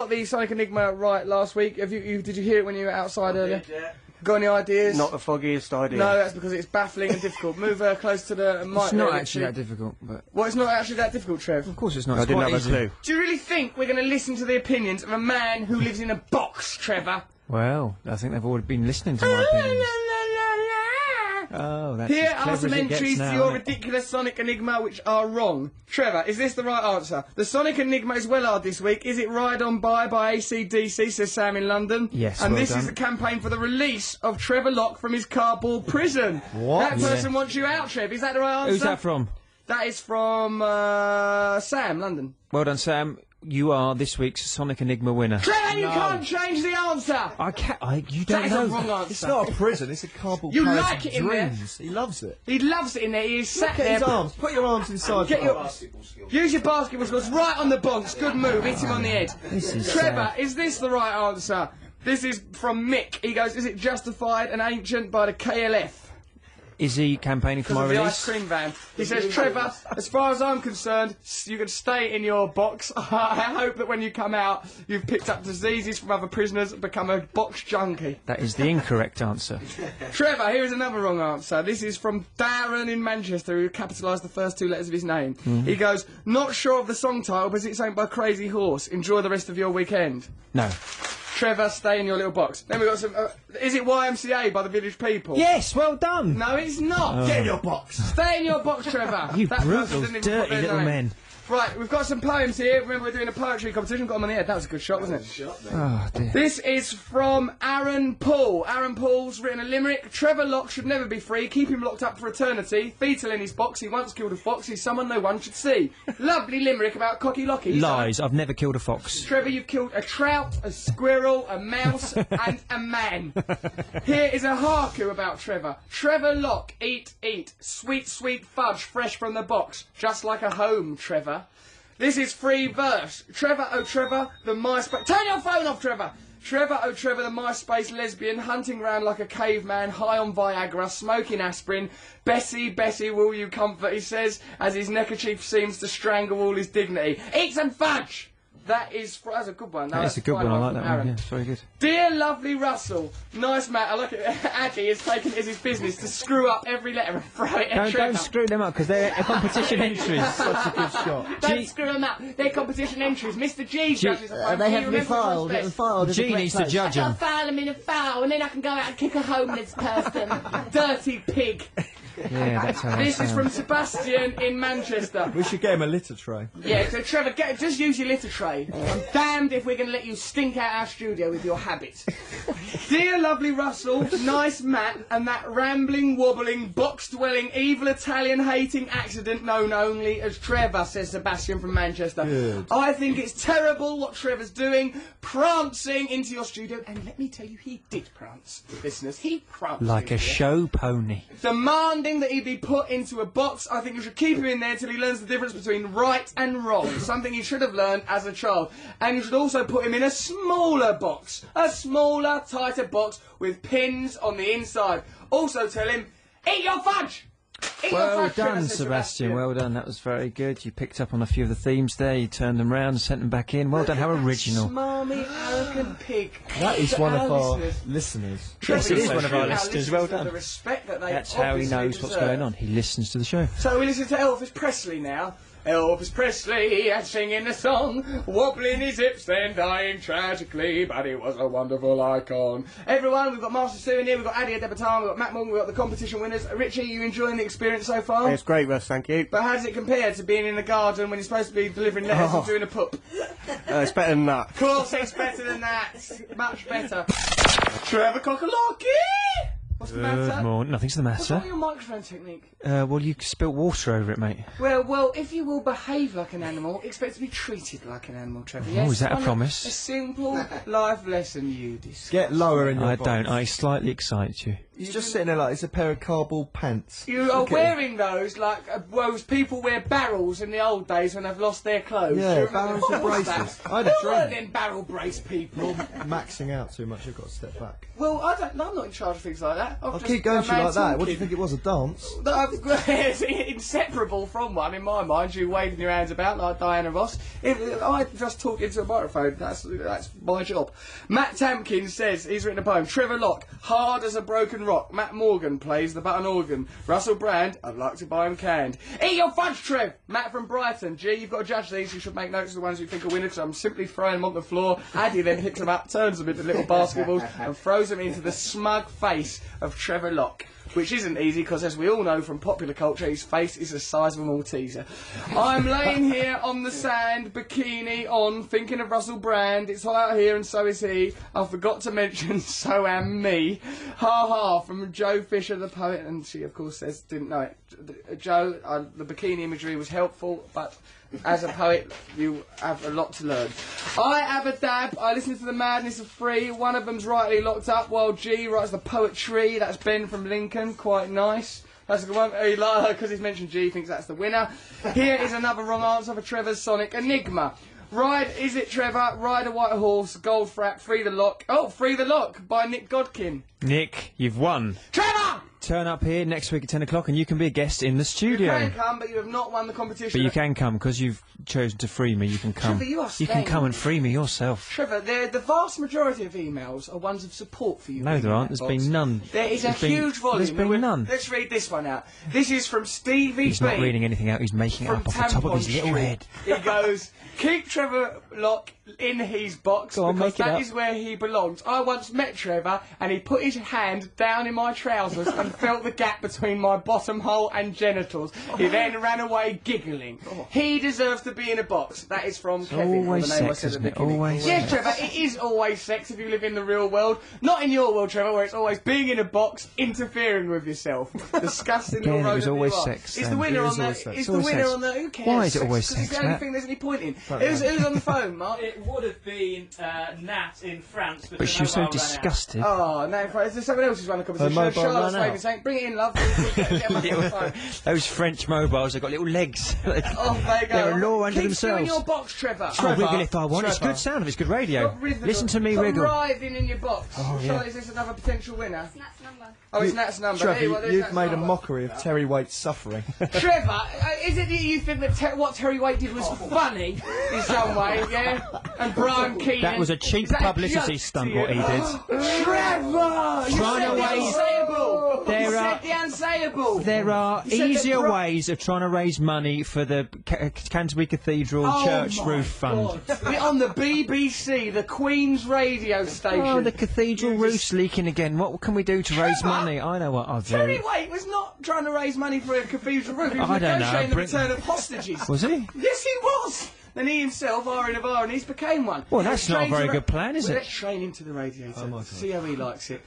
Got the Sonic Enigma right last week. Did you hear it when you were outside earlier? Yeah. Got any ideas? Not the foggiest idea. No, that's because it's baffling and difficult. Move close to the mic. It's not actually that difficult, but... Well, it's not actually that difficult, Trev. Of course it's not. I didn't have a clue. Do you really think we're going to listen to the opinions of a man who lives in a box, Trevor? Well, I think they've already been listening to my opinions. Oh, that's Here as clever are some as it gets entries now, to your isn't it? ridiculous Sonic Enigma which are wrong. Trevor, is this the right answer? The Sonic Enigma is well hard this week. Is it Ride On By AC/DC, says Sam in London? Yes, And well this done. is a campaign for the release of Trevor Locke from his cardboard prison. What? That person wants you out, Trev. Is that the right answer? Who's that from? That is from Sam, London. Well done, Sam. You are this week's Sonic Enigma winner. Trevor, you can't change the answer! I can't. You don't That is know. a wrong answer. It's not a prison, it's a cardboard You palace like of it in there. dreams. He loves it. He loves it in there. He is sat Get there. his arms. Put your arms inside. Get your Use your basketball skills right on the bonks. Good move. Hit him on the head. This is Trevor, sad. is this the right answer? This is from Mick. He goes, is it justified and ancient by the KLF? Is he campaigning for Because my of the release? ice cream van. He says, Trevor, as far as I'm concerned, you can stay in your box. I hope that when you come out, you've picked up diseases from other prisoners and become a box junkie. That is the incorrect answer. Trevor, here is another wrong answer. This is from Darren in Manchester, who capitalised the first two letters of his name. He goes, not sure of the song title, but it's owned by Crazy Horse. Enjoy the rest of your weekend. No. Trevor, stay in your little box. Then we've got some... is it YMCA by the Village People? Yes, well done. No, it's not. Get in your box. Stay in your box, Trevor. You That person brutal, didn't even put dirty their little name. men. Right, we've got some poems here. Remember, we're doing a poetry competition. Got them on the head. That was a good shot, wasn't it? Oh, dear. This is from Aaron Paul. Aaron Paul's written a limerick. Trevor Locke should never be free. Keep him locked up for eternity. Fetal in his box. He once killed a fox. He's someone no one should see. Lovely limerick about Cocky Locky. Lies. I've never killed a fox. Trevor, you've killed a trout, a squirrel, a mouse, and a man. Here is a haiku about Trevor. Trevor Locke, eat, eat. Sweet, sweet fudge, fresh from the box. Just like a home, Trevor. This is free verse. Trevor, oh Trevor, the MySpace... Turn your phone off, Trevor! Trevor, oh Trevor, the MySpace lesbian, hunting round like a caveman, high on Viagra, smoking aspirin. Bessie, Bessie, will you comfort, he says, as his neckerchief seems to strangle all his dignity. Eat some fudge! That's a good one. That's a good one. I like that one. Yeah, it's very good. Dear lovely Russell, nice Matt. I like it. Addy has taken it as his business to screw up every letter and throw it at Trevor. Don't screw them up because they're competition entries. Such a good shot. Don't screw them up. They're competition entries. Mr. G judges them. They have to be filed. Get them filed. G needs to judge them. I'll file them in a file, and then I can go out and kick a homeless person. Dirty pig. Yeah, that's how This they is sound. from Sebastian in Manchester. We should get him a litter tray. Yeah, so Trevor, just use your litter tray. I'm damned if we're going to let you stink out our studio with your habits. Dear lovely Russell, nice Matt, and that rambling, wobbling, box-dwelling, evil Italian-hating accident known only as Trevor, says Sebastian from Manchester. Good. I think it's terrible what Trevor's doing, prancing into your studio. And let me tell you, he did prance, listeners. He pranced. Like a show pony. Demanding that he be put into a box. I think you should keep him in there till he learns the difference between right and wrong, something he should have learned as a child. And you should also put him in a smaller box, a smaller, tighter box with pins on the inside. Also tell him, eat your fudge! Eat your Well fudge, Trevor, done, says Sebastian. Well done. That was very good. You picked up on a few of the themes there. You turned them round and sent them back in. Well done. How original. Smarmy, arrogant pig. That is To one of our listeners. listeners. Yes, it is Trevor one of our listeners listeners. Well for done. The respect that they That's how he obviously knows what's deserve. going on. He listens to the show. So we listen to Elvis Presley now. Elvis Presley singing the song, wobbling his hips then dying tragically, but he was a wonderful icon. Everyone, we've got Master Sue in here, we've got Addy Adebatan, we've got Matt Morgan, we've got the competition winners. Richie, you enjoying the experience so far? It's great, Russ, thank you. But how does it compare to being in the garden when you're supposed to be delivering letters and doing a poop? It's better than that. Of course it's better than that. Much better. Trevor Cockalocky! What's the matter? Good morning. Nothing's the What's wrong matter. with your microphone technique? Well, you spilt water over it, mate. Well, if you will behave like an animal, expect to be treated like an animal, Trevor. Yes? is that a One- promise? A simple life lesson you discuss. Get lower in your I box. don't. I slightly excite you. He's just sitting there like it's a pair of cardboard pants. You are wearing those like those people wear barrels in the old days when they've lost their clothes. Yeah, You remember- barrels and What was braces. that? I had a Who were dream. them barrel brace people? Maxing out too much, I've got to step back. Well, I'm not in charge of things like that. I'll keep going to you like that. What do you think it was, a dance? It's inseparable from one in my mind. You waving your hands about like Diana Ross. If I just talk into a microphone, that's my job. Matt Tamkin says he's written a poem. Trevor Locke, hard as a broken rock. Matt Morgan plays the button organ. Russell Brand, I'd like to buy him canned. Eat your fudge, Trev. Matt from Brighton. Gee, you've got to judge these. You should make notes of the ones you think are winners. So I'm simply throwing them on the floor. Addy then picks them up, turns them into little basketballs, and throws them into the smug face of Trevor Locke. Which isn't easy because, as we all know from popular culture, his face is the size of a Malteser. I'm laying here on the sand, bikini on, thinking of Russell Brand. It's hot out here and so is he. I forgot to mention, so am me. Ha ha, from Joe Fisher, the poet. And she, of course, says, didn't know it. Joe, the bikini imagery was helpful, but as a poet, you have a lot to learn. I have a dab. I listen to the madness of three. One of them's rightly locked up, while G writes the poetry. That's Ben from Lincoln. Quite nice. That's a good one. Because he's mentioned G, thinks that's the winner. Here is another wrong answer for Trevor's Sonic Enigma. Ride, is it Trevor? Ride a white horse, gold frack, free the lock. Oh, Free the Lock by Nick Godkin. Nick, you've won. Trevor! Turn up here next week at 10 o'clock and you can be a guest in the You studio. can come, but you have not won the competition. But you can come because you've chosen to free me. You can come. Trevor, you are You can staying. come and free me yourself. Trevor, the vast majority of emails are ones of support for you. No, there aren't. There's been none. There is a There's been- huge volume. there's been none. Let's read this one out. This is from Stevie He's B. not reading anything out. He's making it from up off the top of his Tampon little Street. head. He goes, keep Trevor Locke in his box Go on, because make it that up. is where he belongs. I once met Trevor and he put his hand down in my trousers and felt the gap between my bottom hole and genitals. He then ran away giggling. He deserves to be in a box. That is from Kevin. always the name I sex, said at isn't the it? beginning. Always Yes, sex. Trevor, it is always sex if you live in the real world. Not in your world, Trevor, where it's always being in a box, interfering with yourself. Disgusting Again, little it was rodent always you are. sex, Is the then. winner It on is the... always sex. Is It's the always winner sex. on the... Who cares? Why is it always Because it's sex, the only Matt? thing there's any point in. Don't know. Who's on the phone, Mark? It would have been Nat in France, but, But the she was so mobile ran out. disgusted. Oh, no, is there someone else who's won the competition? mobile Charlotte's ran out. waving saying, bring it in, love. We'll get him up on the phone. Those French mobiles, they've got little legs. Oh, there you go. They're a law unto Keep still in themselves. your box, Trevor. I'll wiggle if I want. It's Trevor. good sound. It's good radio. Got rhythm. Listen to me Put wiggle. writhing in your box. Oh, yeah. Charlotte, is this another potential winner? Nat's number. Oh, it's Nat's number. Trevor, Hey, well, there's you've Nat's made a number. mockery of Terry Waite's suffering. Trevor, is it that you think that what Terry Waite did was funny in some way, yeah? And Brian Keane. That was a cheap Is that publicity joke stunt, to you? what he did. Trevor! You Trying said to the raise- unsayable! There You are- said the unsayable! There are You said that easier ways of trying to raise money for the Canterbury Cathedral Church my Roof Fund. God. We're on the BBC, the Queen's radio station. Oh, the cathedral roof's leaking again. What can we do to raise Trevor! money? I know what I'll Terry do. Waite was not trying to raise money for a cathedral roof. He was I don't know. negotiating the Bring- return of hostages. Was he? Yes, he was. Then he himself, R in of Ironies, became one. Well, that's not a Trained very to good plan, is well, it? Let's train him to the radiator. my God. See how he likes it.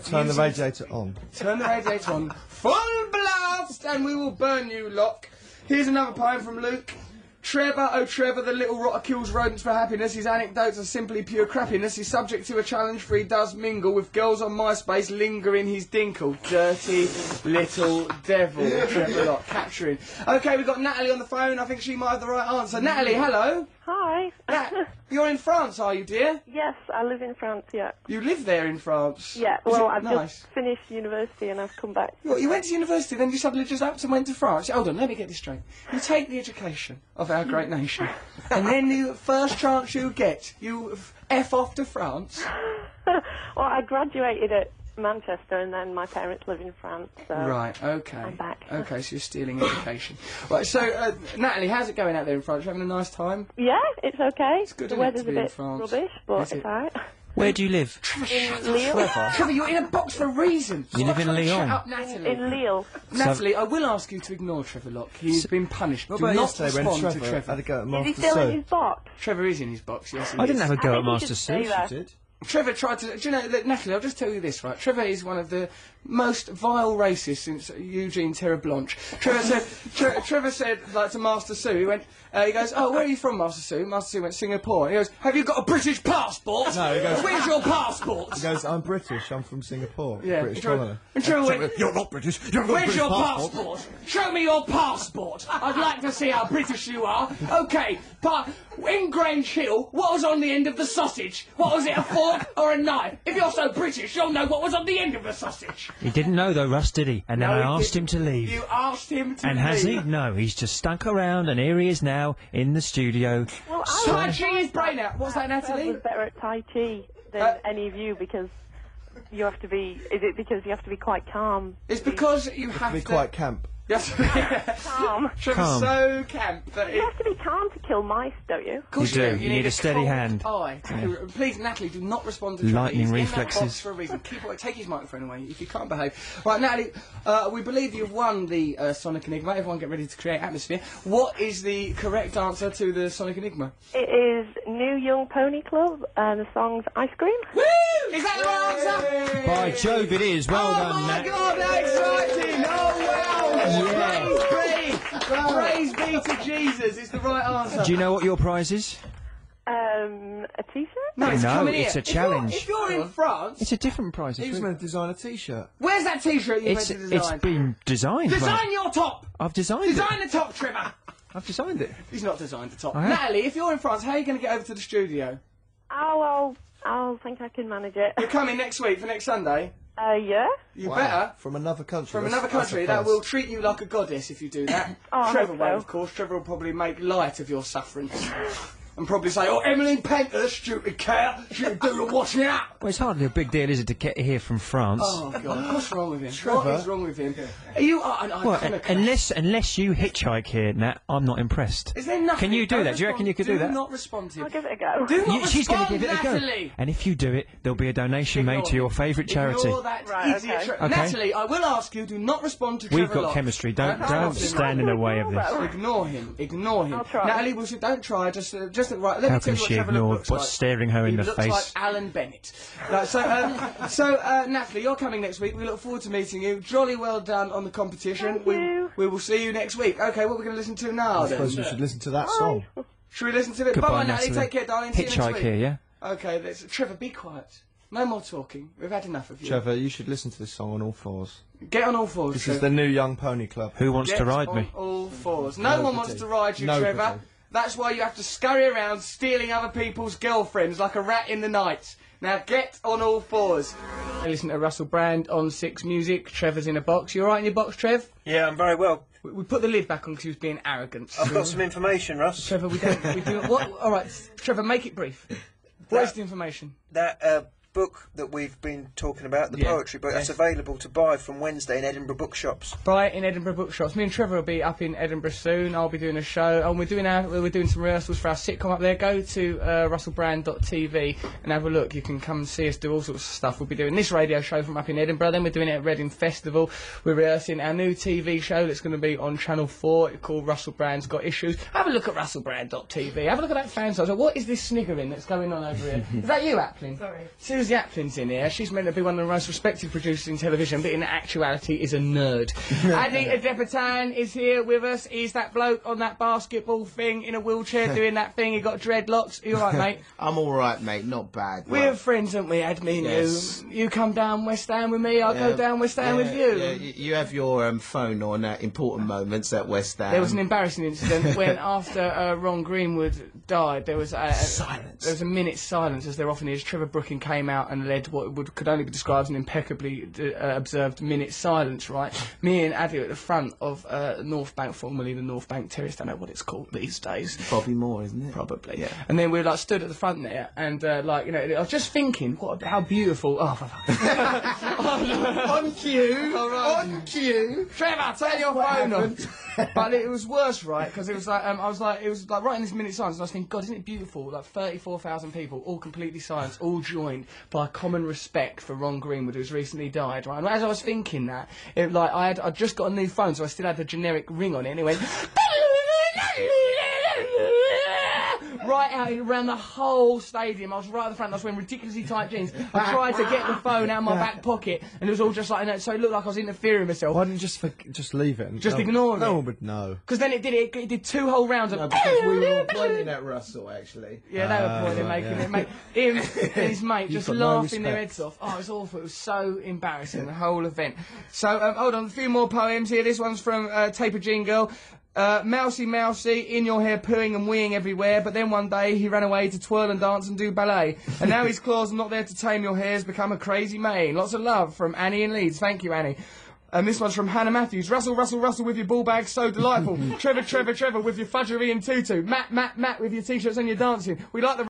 Turn the radiator on. Turn the radiator on. Full blast, and we will burn you, Locke. Here's another poem from Luke. Trevor, oh Trevor, the little rotter kills rodents for happiness. His anecdotes are simply pure crappiness. He's subject to a challenge for he does mingle with girls on MySpace, linger in his dinkle. Dirty little devil. Trevor Locke, capturing. Okay, we've got Natalie on the phone. I think she might have the right answer. Natalie, hello. Hi. Nat, you're in France, are you, dear? Yes, I live in France, yeah. You live there in France? Yeah, Is well, it I've nice? just finished university and I've come back. What, you went to university, then you suddenly just up and went to France? Hold on, let me get this straight. You take the education of our great nation, and then the first chance you get, you F off to France? Well, I graduated at Manchester and then my parents live in France, so... Right, okay. I'm back. Okay, so you're stealing education. Right, so, Natalie, how's it going out there in France? You having a nice time? Yeah, it's okay. It's good, the isn't it, weather's to a be in bit France? rubbish, but Is it? it's alright. Where do you live? In Lille. Trevor, you're in a box for a reason. You live in Shut Lyon? up, Natalie. In Lille. Natalie, I will ask you to ignore Trevor Locke. He's been punished. What Do about not yesterday when respond to Trevor had Trevor. a go at Is he Master still in Sue? his box? Trevor is in his box, yes he I is. didn't have a I go at think he Master should stay Sue. there. Did? Trevor tried to. Do you know, look, Natalie, I'll just tell you this, right? Trevor is one of the most vile racists since Eugene Terreblanche. Trevor said, like, to Master Sue, he goes, oh, where are you from, Master Sue? Master Sue went, Singapore. He goes, have you got a British passport? No, he goes, where's your passport? He goes, I'm British, I'm from Singapore. Yeah. British colony. And Trevor went, You're not British, you haven't got a where's British your passport. passport? Show me your passport. I'd like to see how British you are. Okay, but in Grange Hill, what was on the end of the sausage? What was it, a fork or a knife? If you're so British, you'll know what was on the end of the sausage. He didn't know though, Russ, did he? And then No, I he asked him to leave. You asked him to And leave. has he? No, he's just stuck around, and here he is now in the studio. Well, Scratching his brain out. What's that, I Natalie? was better at Tai Chi than any of you because you have to be. Is it because you have to be quite calm? It's because you have Be to... quite camp. Yes. Calm. Trevor's Calm. so camp that You have to be calm to kill mice, don't you? Of course You do. You need a steady cold hand. Eye. Please, Natalie, do not respond to Trevor. Lightning He's in that reflexes. box for a reason. Keep away. Take his microphone away if you can't behave. Right, Natalie, we believe you've won the Sonic Enigma. Everyone get ready to create atmosphere. What is the correct answer to the Sonic Enigma? It is New Young Pony Club and the song's Ice Cream. Woo! Is that the right answer? By Jove, it is. Well Oh done, my Nat. God, how exciting! Oh wow! Yeah. Praise be to Jesus! It's the right answer. Do you know what your prize is? A T-shirt? No, it's No, coming it's here. a challenge. If you're in France, It's a different prize. He It's, was really- meant to design a T-shirt. where's that T-shirt you meant to it's design? been designed. mate. Design your top. I've designed it. Design the top, Trevor. I've designed it. He's not designed the top. I have. Natalie, if you're in France, how are you going to get over to the studio? Oh, I'll think I can manage it. You're coming next week for next Sunday. Yeah? You Wow. better. From another country. From That's- another that's a country, that first. will treat you like a goddess if you do that. Oh, I Trevor hope won't, so. of course. Trevor will probably make light of your suffering. And probably say, oh, Emmeline Painter, stupid cow, she'll do the washing out. Well, it's hardly a big deal, is it, to get here from France? Oh, God, what's wrong with him? Trevor? What is wrong with him? You are an Well, iconoclast. unless you hitchhike here, Nat, I'm not impressed. Is there nothing? Can you do Don't that? Do you reckon you could do that? Do not respond to I'll him. give it a go. Do not She's going respond, to give it a go. Natalie. And if you do it, there'll be a donation made to your favourite charity. Ignore that Right, idiot okay. Trevor. Okay. Natalie, I will ask you, do not respond to Trevor We've got Locke. chemistry. Don't Don't stand in the way of this. Ignore him. Ignore him. I'll try. Natalie, don't try. Just right. Let How me tell can you what she Trevor ignore looks what's like. staring her in He the looks face? like Alan Bennett. Right, so Natalie, you're coming next week. We look forward to meeting you. Jolly well done on the competition. Thank you. We will see you next week. Okay, what we're going to listen to now I then? suppose we should listen to that song. Should we listen to it? Goodbye, Bye, Natalie. Natalie. Take care, darling. See you next Hitchhike week. here, yeah? Okay, Trevor, be quiet. No more talking. We've had enough of you. Trevor, you should listen to this song on all fours. Get on all fours. This Trevor. is the New Young Pony Club. Who wants Get to ride on me? all fours. No one wants to ride you, Nobody. Trevor. That's why you have to scurry around stealing other people's girlfriends like a rat in the night. Now get on all fours. I listen to Russell Brand on 6 Music. Trevor's in a box. You alright in your box, Trev? Yeah, I'm very well. We put the lid back on because he was being arrogant. I've got some information, Russ. Trevor, we do. What? Alright, Trevor, make it brief. What is the information? That book that we've been talking about, the Yeah. poetry book, that's available to buy from Wednesday in Edinburgh bookshops. Buy it in Edinburgh bookshops. Me and Trevor will be up in Edinburgh soon. I'll be doing a show, and we're doing some rehearsals for our sitcom up there. Go to russellbrand.tv and have a look. You can come and see us do all sorts of stuff. We'll be doing this radio show from up in Edinburgh. Then we're doing it at Reading Festival. We're rehearsing our new TV show that's going to be on Channel 4. It's called Russell Brand's Got Issues. Have a look at russellbrand.tv. Have a look at that fan site. So what is this sniggering that's going on over here? Is that you, Applin? Sorry. Susie Applin's in here. She's meant to be one of the most respected producers in television, but in actuality is a nerd. Adi Adepitan is here with us. He's that bloke on that basketball thing in a wheelchair doing that thing. He got dreadlocks. Are you alright, mate? I'm all right, mate. Not bad. We're friends, aren't we, Ad, me and Yes. you? You come down West Ham with me, I'll go down West Ham with you. Yeah, you have your phone on important moments at West Ham. There was an embarrassing incident when, after Ron Greenwood died, there was Silence. There was a minute's silence, as there often is. Trevor Brooking came out and led what could only be described as an impeccably observed minute's silence. Right, me and Addy were at the front of North Bank, formerly the North Bank Terrace. Don't know what it's called these days. Bobby Moore, isn't it? Probably. Yeah. And then we were stood at the front there, and I was just thinking, how beautiful. Oh, for fuck's sake. On cue. All right. On cue. Trevor, turn your phone on. But it was worse, right? Because it was like it was like right in this minute silence, and I was thinking, God, isn't it beautiful? Like 34,000 people, all completely silent, all joined by common respect for Ron Greenwood, who's recently died, right? And as I was thinking that, I'd just got a new phone, so I still had the generic ring on it, and it went. Right right out around the whole stadium. I was right at the front. I was wearing ridiculously tight jeans. I tried to get the phone out of my back pocket, and it was all just like, so it looked like I was interfering with myself. Why didn't you just leave it? Just ignore it. No one would know. Because then it did 2 whole rounds of. No, because we were all pointing at Russell, actually. Yeah, they were pointing, making it. Him and his mate just got no laughing their respect. heads off. Oh, it was awful. It was so embarrassing, the whole event. So, hold on, a few more poems here. This one's from Taper Jean Girl. Mousy, mousy, in your hair, pooing and weeing everywhere, but then one day he ran away to twirl and dance and do ballet. And now his claws are not there to tame your hair, has become a crazy mane. Lots of love from Annie in Leeds. Thank you, Annie. And this one's from Hannah Matthews. Russell, Russell, Russell with your ball bag, so delightful. Trevor, Trevor, Trevor with your fudgery and tutu. Matt, Matt, Matt with your t-shirts and your dancing. We like the